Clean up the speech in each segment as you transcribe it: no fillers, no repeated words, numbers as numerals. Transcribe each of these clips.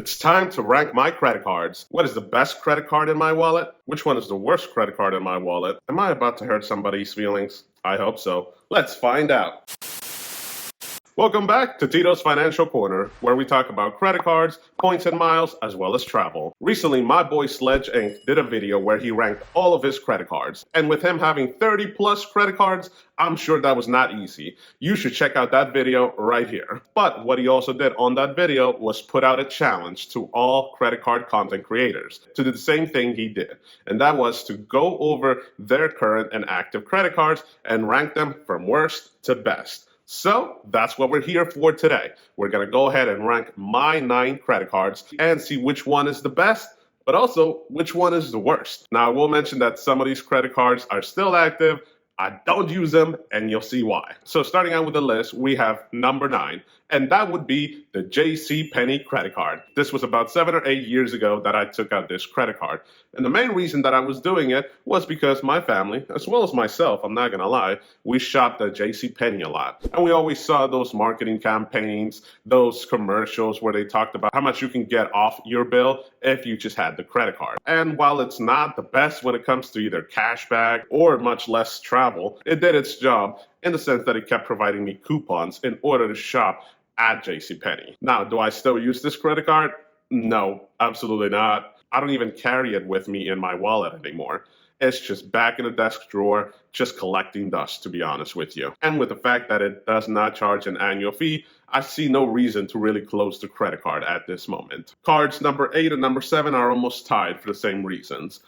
It's time to rank my credit cards. What is the best credit card in my wallet? Which one is the worst credit card in my wallet? Am I about to hurt somebody's feelings? I hope so. Let's find out. Welcome back to Tito's Financial Corner, where we talk about credit cards, points and miles, as well as travel. Recently, my boy Sledge Inc. did a video where he ranked all of his credit cards. And with him having 30 plus credit cards, I'm sure that was not easy. You should check out that video right here. But what he also did on that video was put out a challenge to all credit card content creators to do the same thing he did. And that was to go over their current and active credit cards and rank them from worst to best. So that's what we're here for today. We're going to go ahead and rank my 9 credit cards and see which one is the best, but also which one is the worst. Now, I will mention that some of these credit cards are still active. I don't use them, and you'll see why. So starting out with the list, we have number 9, and that would be the JcPenney credit card. This was about 7 or 8 years ago that I took out this credit card. And the main reason that I was doing it was because my family, as well as myself, I'm not gonna lie, we shopped at JcPenney a lot. And we always saw those marketing campaigns, those commercials where they talked about how much you can get off your bill if you just had the credit card. And while it's not the best when it comes to either cash back or much less travel, it did its job in the sense that it kept providing me coupons in order to shop at JcPenney. Now, do I still use this credit card? No, absolutely not. I don't even carry it with me in my wallet anymore. It's just back in the desk drawer, just collecting dust, to be honest with you. And with the fact that it does not charge an annual fee, I see no reason to really close the credit card at this moment. Cards number 8 and number 7 are almost tied for the same reasons.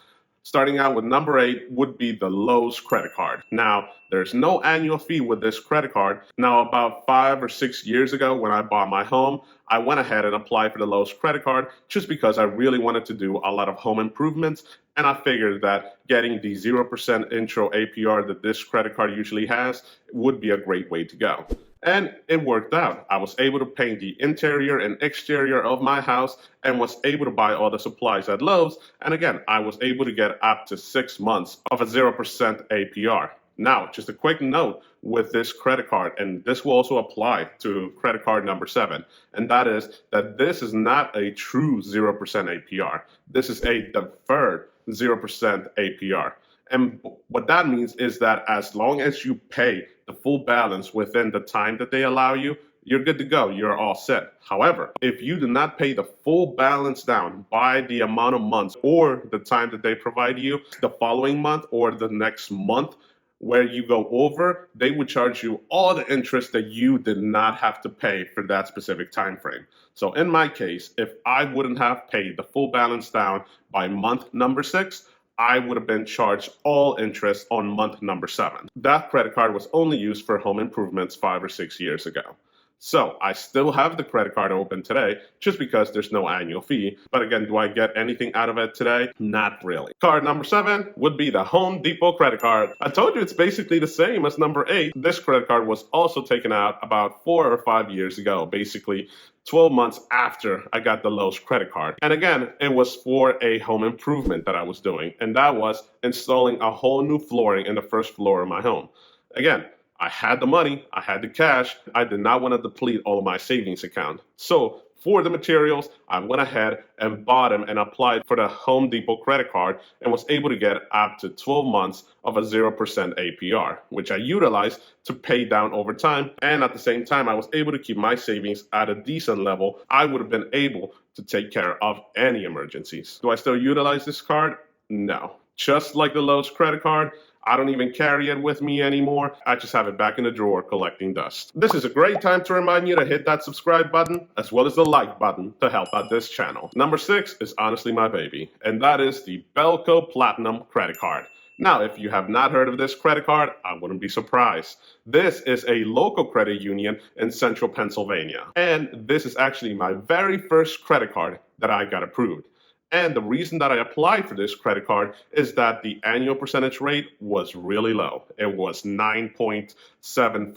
Starting out with number 8 would be the Lowe's credit card. Now, there's no annual fee with this credit card. Now, about 5 or 6 years ago when I bought my home, I went ahead and applied for the Lowe's credit card just because I really wanted to do a lot of home improvements. And I figured that getting the 0% intro APR that this credit card usually has would be a great way to go. And it worked out. I was able to paint the interior and exterior of my house and was able to buy all the supplies at Lowe's. And again, I was able to get up to 6 months of a 0% APR. Now, just a quick note with this credit card, and this will also apply to credit card number 7, and that is that this is not a true 0% APR. This is a deferred 0% APR. And what that means is that as long as you pay the full balance within the time that they allow you, you're good to go. You're all set. However, if you do not pay the full balance down by the amount of months or the time that they provide you, the following month or the next month where you go over, they would charge you all the interest that you did not have to pay for that specific time frame. So in my case, if I wouldn't have paid the full balance down by month number 6, I would have been charged all interest on month number 7. That credit card was only used for home improvements 5 or 6 years ago. So I still have the credit card open today just because there's no annual fee. But again, do I get anything out of it today? Not really. Card number 7 would be the Home Depot credit card. I told you it's basically the same as number 8. This credit card was also taken out about 4 or 5 years ago, basically 12 months after I got the Lowe's credit card. And again, it was for a home improvement that I was doing. And that was installing a whole new flooring in the first floor of my home. Again, I had the money, I had the cash, I did not want to deplete all of my savings account. So for the materials, I went ahead and bought them and applied for the Home Depot credit card and was able to get up to 12 months of a 0% APR, which I utilized to pay down over time. And at the same time, I was able to keep my savings at a decent level. I would have been able to take care of any emergencies. Do I still utilize this card? No. Just like the Lowe's credit card, I don't even carry it with me anymore. I just have it back in the drawer collecting dust. This is a great time to remind you to hit that subscribe button as well as the like button to help out this channel. Number 6 is honestly my baby, and that is the Belco Platinum credit card. Now, if you have not heard of this credit card, I wouldn't be surprised. This is a local credit union in central Pennsylvania, and this is actually my very first credit card that I got approved. And the reason that I applied for this credit card is that the annual percentage rate was really low. It was 9.74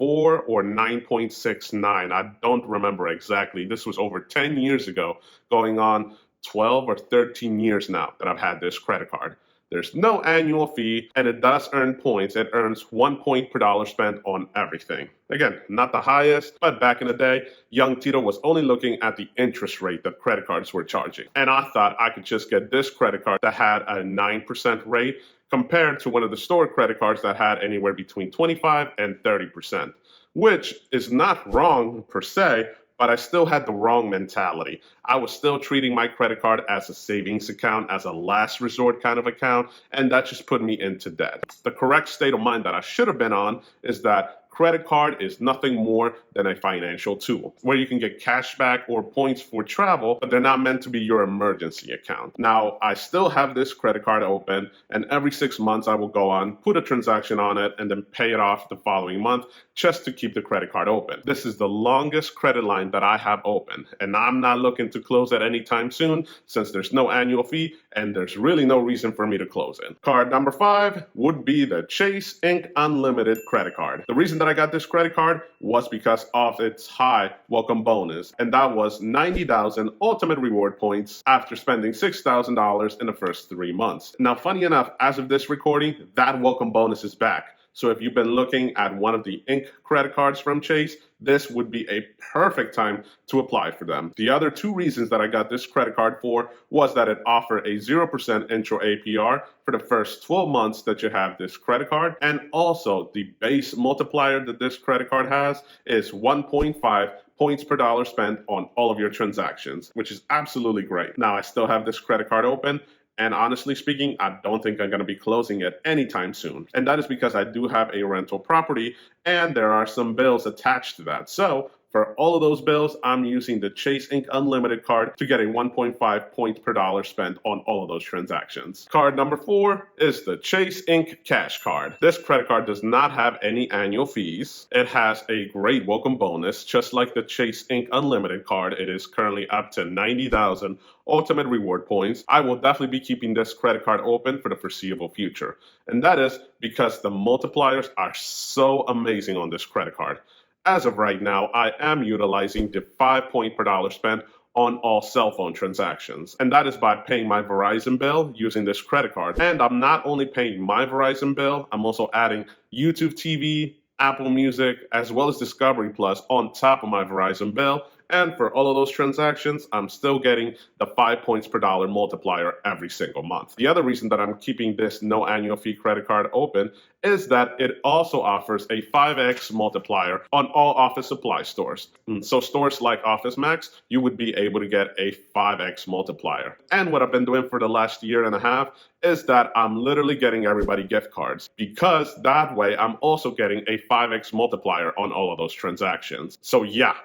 or 9.69. I don't remember exactly. This was over 10 years ago, going on 12 or 13 years now that I've had this credit card. There's no annual fee, and it does earn points. It earns 1 point per dollar spent on everything. Again, not the highest, but back in the day, young Tito was only looking at the interest rate that credit cards were charging. And I thought I could just get this credit card that had a 9% rate compared to one of the store credit cards that had anywhere between 25 and 30%, which is not wrong per se, but I still had the wrong mentality. I was still treating my credit card as a savings account, as a last resort kind of account, and that just put me into debt. The correct state of mind that I should have been on is that credit card is nothing more than a financial tool where you can get cash back or points for travel, but they're not meant to be your emergency account. Now, I still have this credit card open, and every 6 months I will go on, put a transaction on it, and then pay it off the following month just to keep the credit card open. This is the longest credit line that I have open, and I'm not looking to close it anytime soon since there's no annual fee and there's really no reason for me to close it. Card number 5 would be the Chase Ink Unlimited credit card. The reason that I got this credit card was because of its high welcome bonus, and that was 90,000 ultimate reward points after spending $6,000 in the first 3 months. Now, funny enough, as of this recording, that welcome bonus is back. So if you've been looking at one of the Ink credit cards from Chase, this would be a perfect time to apply for them. The other 2 reasons that I got this credit card for was that it offered a 0% intro APR for the first 12 months that you have this credit card. And also the base multiplier that this credit card has is 1.5 points per dollar spent on all of your transactions, which is absolutely great. Now, I still have this credit card open, and honestly speaking, I don't think I'm going to be closing it anytime soon. And that is because I do have a rental property and there are some bills attached to that. So for all of those bills, I'm using the Chase Ink Unlimited card to get a 1.5 points per dollar spent on all of those transactions. Card number 4 is the Chase Ink Cash Card. This credit card does not have any annual fees. It has a great welcome bonus, just like the Chase Ink Unlimited card. It is currently up to 90,000 ultimate reward points. I will definitely be keeping this credit card open for the foreseeable future. And that is because the multipliers are so amazing on this credit card. As of right now, I am utilizing the 5 point per dollar spent on all cell phone transactions. And that is by paying my Verizon bill using this credit card. And I'm not only paying my Verizon bill, I'm also adding YouTube TV, Apple Music, as well as Discovery Plus on top of my Verizon bill. And for all of those transactions, I'm still getting the 5 points per dollar multiplier every single month. The other reason that I'm keeping this no annual fee credit card open is that it also offers a 5x multiplier on all office supply stores. So stores like Office Max, you would be able to get a 5x multiplier. And what I've been doing for the last year and a half is that I'm literally getting everybody gift cards, because that way I'm also getting a 5x multiplier on all of those transactions. So yeah,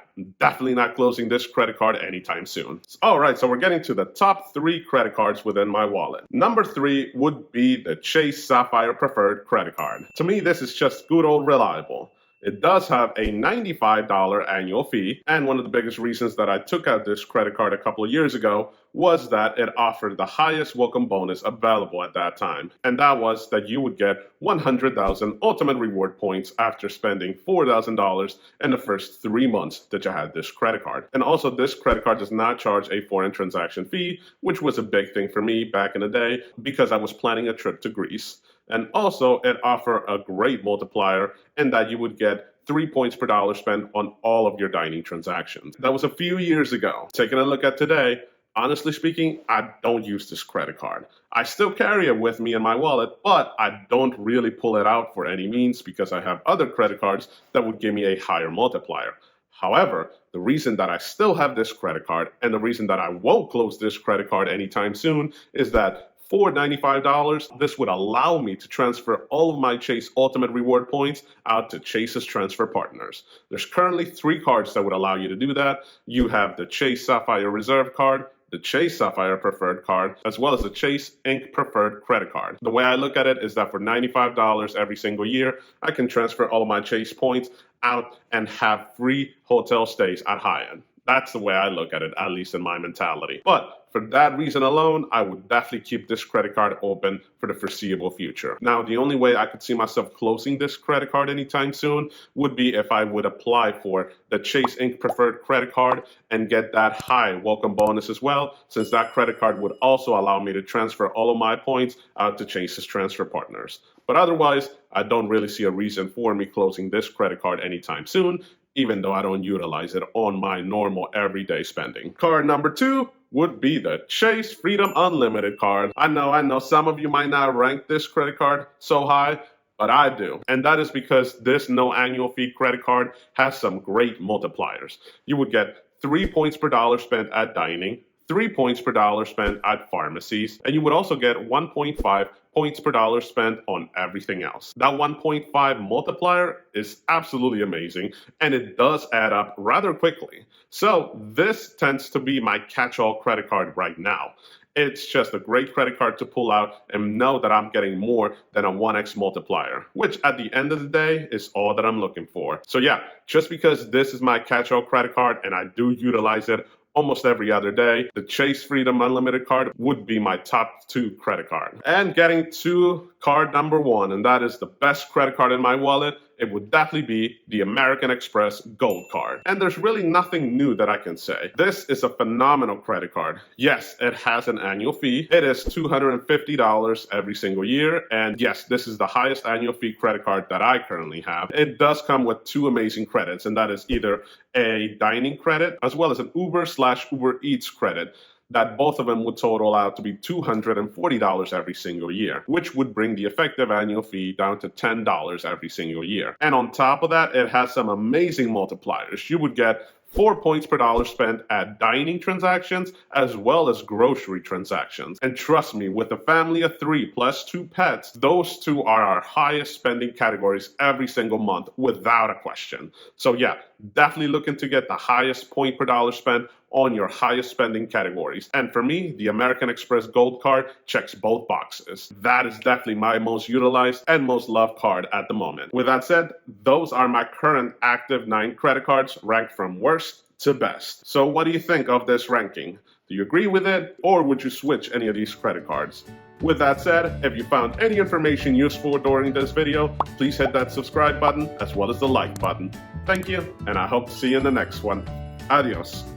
definitely not closing this credit card anytime soon. All right, so we're getting to the top 3 credit cards within my wallet. Number 3 would be the Chase Sapphire Preferred credit card. To me, this is just good old reliable. It does have a $95 annual fee, and one of the biggest reasons that I took out this credit card a couple of years ago was that it offered the highest welcome bonus available at that time, and that was that you would get 100,000 ultimate reward points after spending $4,000 in the first 3 months that you had this credit card. And also, this credit card does not charge a foreign transaction fee, which was a big thing for me back in the day because I was planning a trip to Greece. And also, it offered a great multiplier in that you would get 3 points per dollar spent on all of your dining transactions. That was a few years ago. Taking a look at today, honestly speaking, I don't use this credit card. I still carry it with me in my wallet, but I don't really pull it out for any means because I have other credit cards that would give me a higher multiplier. However, the reason that I still have this credit card and the reason that I won't close this credit card anytime soon is that for $95, this would allow me to transfer all of my Chase Ultimate Reward points out to Chase's transfer partners. There's currently 3 cards that would allow you to do that. You have the Chase Sapphire Reserve card, the Chase Sapphire Preferred card, as well as the Chase Ink Preferred credit card. The way I look at it is that for $95 every single year, I can transfer all of my Chase points out and have free hotel stays at high-end. That's the way I look at it, at least in my mentality. But for that reason alone, I would definitely keep this credit card open for the foreseeable future. Now, the only way I could see myself closing this credit card anytime soon would be if I would apply for the Chase Inc. Preferred Credit Card and get that high welcome bonus as well, since that credit card would also allow me to transfer all of my points out to Chase's transfer partners. But otherwise, I don't really see a reason for me closing this credit card anytime soon, even though I don't utilize it on my normal everyday spending. Card number 2 would be the Chase Freedom Unlimited card. I know some of you might not rank this credit card so high, but I do. And that is because this no annual fee credit card has some great multipliers. You would get 3 points per dollar spent at dining, 3 points per dollar spent at pharmacies, and you would also get 1.5 points per dollar spent on everything else. That 1.5 multiplier is absolutely amazing, and it does add up rather quickly. So this tends to be my catch-all credit card right now. It's just a great credit card to pull out and know that I'm getting more than a 1x multiplier, which at the end of the day is all that I'm looking for. So yeah, just because this is my catch-all credit card and I do utilize it almost every other day, the Chase Freedom Unlimited card would be my top 2 credit card. And getting to card number 1, and that is the best credit card in my wallet, it would definitely be the American Express Gold Card. And there's really nothing new that I can say. This is a phenomenal credit card. Yes, it has an annual fee. It is $250 every single year. And yes, this is the highest annual fee credit card that I currently have. It does come with 2 amazing credits, and that is either a dining credit as well as an Uber/Uber Eats credit, that both of them would total out to be $240 every single year, which would bring the effective annual fee down to $10 every single year. And on top of that, it has some amazing multipliers. You would get 4 points per dollar spent at dining transactions as well as grocery transactions. And trust me, with a family of 3 plus 2 pets, those 2 are our highest spending categories every single month without a question. So yeah, definitely looking to get the highest point per dollar spent on your highest spending categories. And for me, the American Express Gold Card checks both boxes. That is definitely my most utilized and most loved card at the moment. With that said, those are my current active 9 credit cards ranked from worst to best. So what do you think of this ranking? Do you agree with it, or would you switch any of these credit cards? With that said, if you found any information useful during this video, please hit that subscribe button as well as the like button. Thank you, and I hope to see you in the next one. Adios.